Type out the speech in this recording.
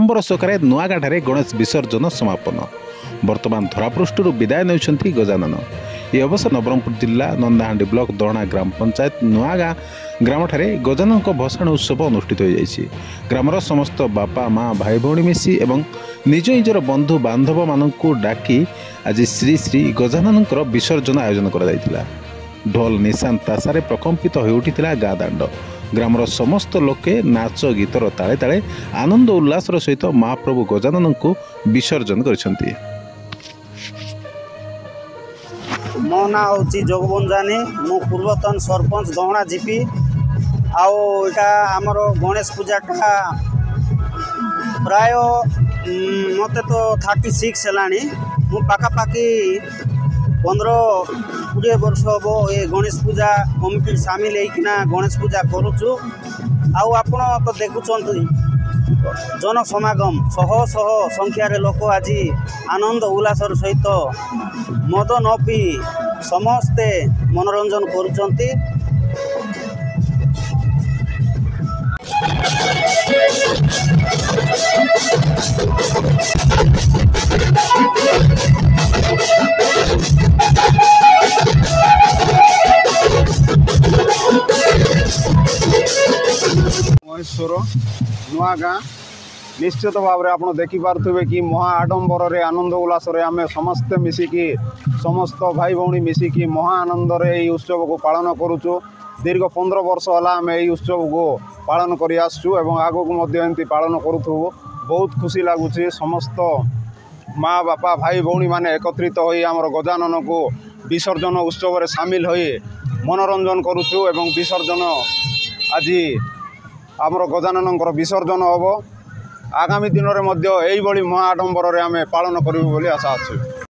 आडंबर सकारे नुआगाँठारे गणेश विसर्जन समापन। वर्तमान धरापृष्ठु विदाय नेउछन्ति गजानन। यह अवसर नवरंगपुर जिला नंदाहांडी ब्लॉक दहणा ग्राम पंचायत नुआगाँ ग्राम ठारे गजानन भसाण उत्सव अनुष्ठित हो जाइछि। ग्रामर समस्त बापा माँ भाई भौणी मिसी एवं निज निजर बंधु बांधव मानकु डाकी आज श्री श्री गजानन विसर्जन आयोजन करा जायतिला। ढोल निशान तासारे प्रकम्पित हो उठिथिला गाँ दांड। ग्रामर समस्त लोके नाच गीतर ताले ताले आनंद उल्लासर सहित महाप्रभु गजानन को विसर्जन करिसेंति। मो ना हूँ जगबंजानी मु पूर्वतन सरपंच दहणा जीपी आटा आमर गणेश पूजाटा प्राय मत तो 36 है मु पाखापाखि 15-20 वर्ष हम ये गणेश पूजा कमिटी सामिल होना गणेश पूजा करुचु। आपण तो देखुंत जन समागम शह शह संख्यार लोक आज आनंद उल्लासर सहित मद न पी समस्ते मनोरंजन करुचंती। महेश्वर नुआगाँ निश्चित भाव में आप देखिपे कि महा आडंबर रे आनंद उल्लास आम समस्ते मिसिकी समस्त भाई भौणी मिसिकी महा आनंद रे उत्सव को पालन करुचु। दीर्घ 15 वर्ष है आम यही उत्सव को पालन कर आसचु एवं आगो को एमती पालन करूँ। बहुत खुशी लगुच समस्त माँ बापा भाई भौणी माने एकत्रित होई आमर गजानन को विसर्जन उत्सव रे सामिल होई मनोरंजन करुचु एवं विसर्जन आज आमर गजानन विसर्जन हम आगामी दिन में महा आडंबर आम पालन करूँ बोली आशा अच्छे।